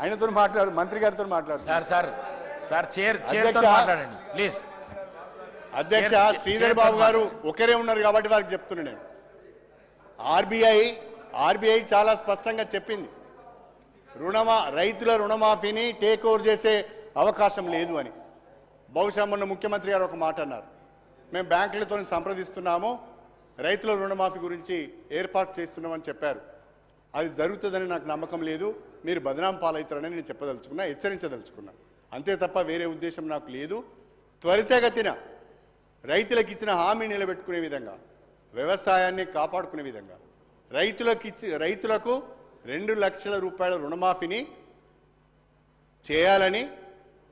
ఆయనతో మాట్లాడు, మంత్రి గారితో మాట్లాడు. ప్లీజ్ అధ్యక్ష, శ్రీధర్ బాబు గారు ఒకరే ఉన్నారు కాబట్టి వారికి చెప్తున్నాను నేను. ఆర్బీఐ చాలా స్పష్టంగా చెప్పింది, రైతుల రుణమాఫీని టేక్ ఓవర్ చేసే అవకాశం లేదు అని. బహుశా మొన్న ముఖ్యమంత్రి గారు ఒక మాట అన్నారు, మేము బ్యాంకులతో సంప్రదిస్తున్నాము, రైతుల రుణమాఫీ గురించి ఏర్పాటు చేస్తున్నామని చెప్పారు. అది జరుగుతుందని నాకు నమ్మకం లేదు, మీరు బదనాం పాలవుతారని నేను చెప్పదలుచుకున్నా, హెచ్చరించదలుచుకున్నా. అంతే తప్ప వేరే ఉద్దేశం నాకు లేదు. త్వరితగతిన రైతులకు ఇచ్చిన హామీ నిలబెట్టుకునే విధంగా, వ్యవసాయాన్ని కాపాడుకునే విధంగా, రైతులకు 2 లక్షల రూపాయల రుణమాఫీని చేయాలని,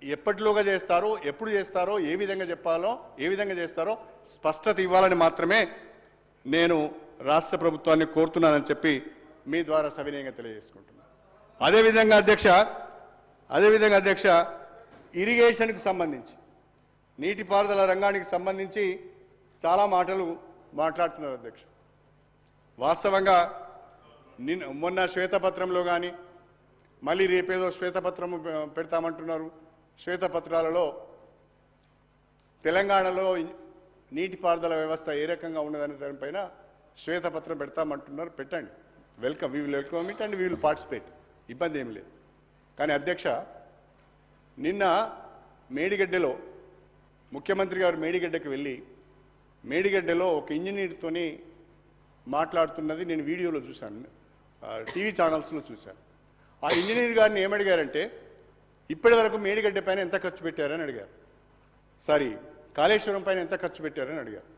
ఎప్పటిలోగా చేస్తారో, ఎప్పుడు చేస్తారో, ఏ విధంగా చెప్పాలో, ఏ విధంగా చేస్తారో స్పష్టత ఇవ్వాలని మాత్రమే నేను రాష్ట్ర ప్రభుత్వాన్ని కోరుతున్నానని చెప్పి మీ ద్వారా సవినయంగా తెలియజేసుకుంటున్నాను. అదేవిధంగా అధ్యక్ష ఇరిగేషన్కు సంబంధించి, నీటిపారుదల రంగానికి సంబంధించి చాలా మాటలు మాట్లాడుతున్నారు అధ్యక్ష. వాస్తవంగా మొన్న శ్వేతపత్రంలో కానీ, మళ్ళీ రేపేదో శ్వేతపత్రం పెడతామంటున్నారు. శ్వేతపత్రాలలో తెలంగాణలో నీటిపారుదల వ్యవస్థ ఏ రకంగా ఉన్నదనే దానిపైన శ్వేతపత్రం పెడతామంటున్నారు. పెట్టండి, welcome, we will welcome it and we will participate, ఇబ్బంది ఏమి లేదు. కానీ అధ్యక్ష, నిన్న మేడిగడ్డలో ముఖ్యమంత్రి గారు మేడిగడ్డకి వెళ్ళి మేడిగడ్డలో ఒక ఇంజనీర్తోని మాట్లాడుతున్నది నేను వీడియోలో చూశాను, టీవీ ఛానల్స్లో చూశాను. ఆ ఇంజనీర్ గారిని ఏమడిగారంటే, ఇప్పటి వరకు మేడిగడ్డ పైన ఎంత ఖర్చు పెట్టారని అడిగారు. సారీ, కాళేశ్వరం పైన ఎంత ఖర్చు పెట్టారని అడిగారు.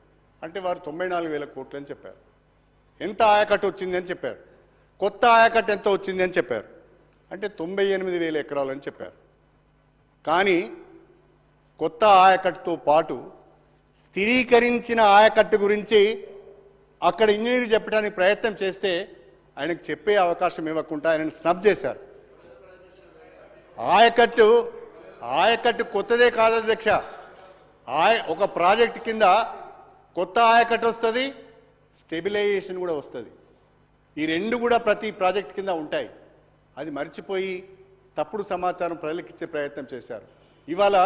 అంటే వారు 94,000 కోట్లు అని చెప్పారు. ఎంత ఆయకట్టు వచ్చింది అని చెప్పారు. కొత్త ఆయకట్టు ఎంత వచ్చింది అని చెప్పారు. అంటే 98,000 ఎకరాలు అని చెప్పారు. కానీ కొత్త ఆయకట్టుతో పాటు స్థిరీకరించిన ఆయకట్టు గురించి అక్కడ ఇంజనీర్ చెప్పడానికి ప్రయత్నం చేస్తే ఆయనకు చెప్పే అవకాశం ఇవ్వకుండా ఆయనను స్నబ్ చేశారు. ఆయకట్టు కొత్తదే కాదు అధ్యక్ష. ఒక ప్రాజెక్ట్ కింద కొత్త ఆయకట్టు వస్తుంది, స్టెబిలైజేషన్ కూడా వస్తుంది. ఈ రెండు కూడా ప్రతి ప్రాజెక్ట్ కింద ఉంటాయి. అది మర్చిపోయి తప్పుడు సమాచారం ప్రజలకు ఇచ్చే ప్రయత్నం చేశారు. ఇవాళ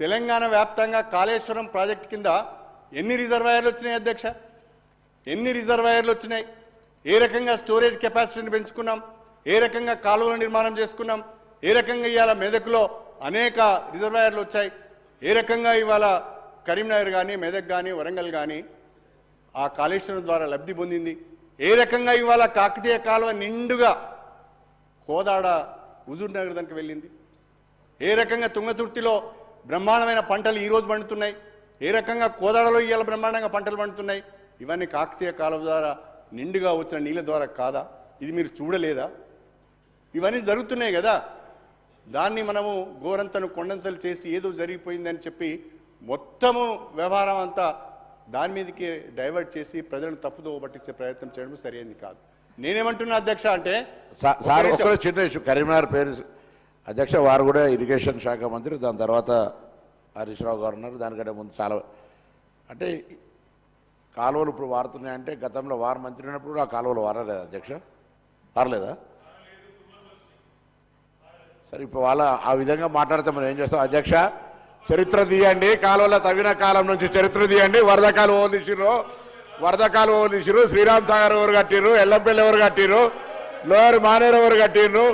తెలంగాణ వ్యాప్తంగా కాళేశ్వరం ప్రాజెక్ట్ కింద ఎన్ని రిజర్వాయర్లు వచ్చినాయి అధ్యక్ష? ఎన్ని రిజర్వాయర్లు వచ్చినాయి? ఏ రకంగా స్టోరేజ్ కెపాసిటీని పెంచుకున్నాం, ఏ రకంగా కాలువల నిర్మాణం చేసుకున్నాం, ఏ రకంగా ఇవాళ మెదక్లో అనేక రిజర్వాయర్లు వచ్చాయి, ఏ రకంగా ఇవాళ కరీంనగర్ కానీ, మెదక్ కానీ, వరంగల్ కానీ ఆ కాళేశ్వరం ద్వారా లబ్ధి పొందింది, ఏ రకంగా ఇవాళ కాకతీయ కాలువ నిండుగా కోదాడ హుజూర్ నగర్ దానికి వెళ్ళింది, ఏ రకంగా తుంగతుర్తిలో బ్రహ్మాండమైన పంటలు ఈరోజు పండుతున్నాయి, ఏ రకంగా కోదాడలో ఇవాళ బ్రహ్మాండంగా పంటలు పండుతున్నాయి. ఇవన్నీ కాకతీయ కాలువ ద్వారా నిండుగా వచ్చిన నీళ్ళ ద్వారా కాదా? ఇది మీరు చూడలేదా? ఇవన్నీ జరుగుతున్నాయి కదా. దాన్ని మనము గోరంతను కొండంతలు చేసి ఏదో జరిగిపోయిందని చెప్పి మొత్తము వ్యవహారం అంతా దాని మీదకి డైవర్ట్ చేసి ప్రజలను తప్పుదో పట్టించే ప్రయత్నం చేయడం సరైనది కాదు. నేనేమంటున్నా అధ్యక్ష అంటే, చిన్న ఇష్యూ, కరీంనగర్ పేరు అధ్యక్ష, వారు కూడా ఇరిగేషన్ శాఖ మంత్రి, దాని తర్వాత హరీష్ రావు గారు ఉన్నారు. దానికంటే ముందు చాలా అంటే కాలువలు ఇప్పుడు వారుతున్నాయంటే, గతంలో వారు మంత్రి ఉన్నప్పుడు ఆ కాలువలు వారలేదా అధ్యక్ష? వారలేదా? సరే, ఇప్పుడు వాళ్ళ ఆ విధంగా మాట్లాడితే మనం ఏం చేస్తాం అధ్యక్ష? చరిత్ర తీయండి, కాలువల తవ్విన కాలం నుంచి చరిత్ర తీయండి. వరద కాలువ తీసిరు, శ్రీరామ్ సాగర్ ఎవరు కట్టిరు, ఎల్లంపల్లి ఎవరు కట్టిరు, లోయర్ మానేరు ఎవరు కట్టిరు,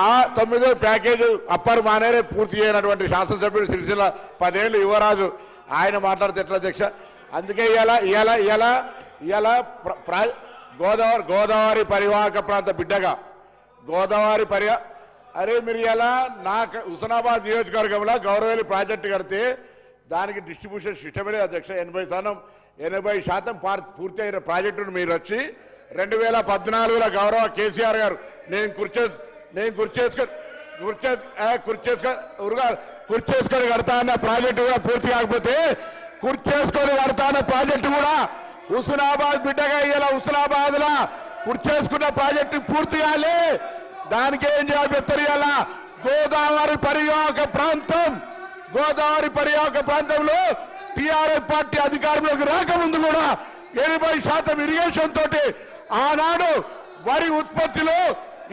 ఆ 9వ ప్యాకేజ్ అప్పర్ మానేరే పూర్తి చేయనటువంటి శాసనసభ్యుడు సిరిసిల్ల 10 ఏళ్ళు యువరాజు ఆయన మాట్లాడితే ఎట్లా అధ్యక్ష? అందుకే ఇవాళ గోదావరి పరివాహక ప్రాంత బిడ్డగా అరే మీరు ఇలా నాకు హుస్నాబాద్ నియోజకవర్గంలో గౌరవేలి ప్రాజెక్టు కడితే దానికి డిస్ట్రిబ్యూషన్ సిస్టమే లేదు అధ్యక్ష. 80% పూర్తి అయిన ప్రాజెక్టును మీరు వచ్చి 2014లో గౌరవ కేసీఆర్ గారు నేను కుర్చేసుకొని కడతా అన్న ప్రాజెక్టు కూడా పూర్తి కాకపోతే కుర్చేసుకొని కడతా అన్న ప్రాజెక్టు కూడా హుస్నాబాద్ బిడ్డగా ఇలా హుస్నాబాద్ లా కుర్చేసుకున్న ప్రాజెక్టు పూర్తి కాలే. దానికి ఏం చేయాలి చెప్తారు? గోదావరి పరివాహక ప్రాంతంలో టీఆర్ఎస్ పార్టీ అధికారంలోకి రాకముందు కూడా 80% ఇరిగేషన్ తోటి ఆనాడు వరి ఉత్పత్తిలో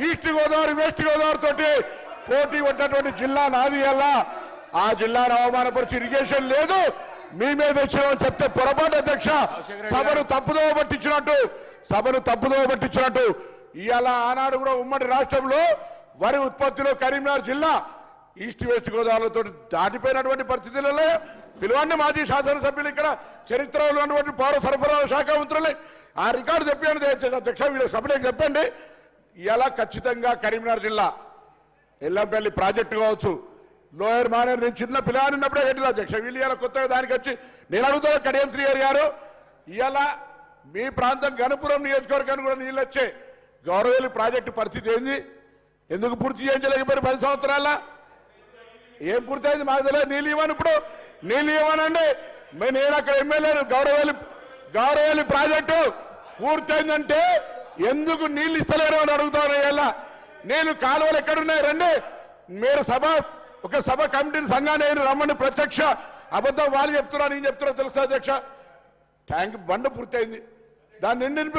ఈస్ట్ గోదావరి వెస్ట్ గోదావరి తోటి పోటీ ఉన్నటువంటి జిల్లా నాది అలా ఆ జిల్లాను అవమానపరిచి ఇరిగేషన్ లేదు మీ మీద వచ్చామని చెప్తే పొరపాటు అధ్యక్ష సభను తప్పుదోవ పట్టించినట్టు ఇవాళ ఆనాడు కూడా ఉమ్మడి రాష్ట్రంలో వరి ఉత్పత్తిలో కరీంనగర్ జిల్లా ఈస్ట్ వెస్ట్ గోదావరితో దాటిపోయినటువంటి పరిస్థితులలో పిలువండి మాజీ శాసనసభ్యులు ఇక్కడ చరిత్రలో ఉన్నటువంటి పౌర సరఫరాల శాఖ మంత్రులే ఆ రికార్డు చెప్పండి అధ్యక్ష వీళ్ళ సభ్యులకు చెప్పండి ఇలా ఖచ్చితంగా కరీంనగర్ జిల్లా ఎల్లంపల్లి ప్రాజెక్టు కావచ్చు లోయర్ మానేరు నేను చిన్న పిల్లవాడినప్పుడే కట్టిన అధ్యక్ష వీళ్ళు ఇలా కొత్తగా దానికి వచ్చి నేను అడుగుతా కడియం శ్రీహరి గారు ఇలా మీ ప్రాంతం గణపురం నియోజకవర్గానికి కూడా నీళ్ళు వచ్చే గౌరవేలి ప్రాజెక్టు పరిస్థితి ఏంది ఎందుకు పూర్తి చేయించలేకపోయారు 10 సంవత్సరాల ఏం పూర్తయింది మాకు తెలియదు నీళ్ళు ఇవ్వను ఇప్పుడు నీళ్ళు ఇవ్వనండి నేను అక్కడ ఎమ్మెల్యేను గౌరవేలి ప్రాజెక్టు పూర్తయిందంటే ఎందుకు నీళ్ళు ఇస్తలేరు అని అడుగుతాను ఇలా నేను కాలువలు ఎక్కడున్నాయి రండి మీరు ఒక సభ కమిటీని సంఘాన్ని రమ్మని ప్రత్యక్ష అబద్ధం వాళ్ళు చెప్తున్నా నేను చెప్తున్నా తెలుసా అధ్యక్ష ట్యాంక్ బండ పూర్తయింది దాన్ని నిండి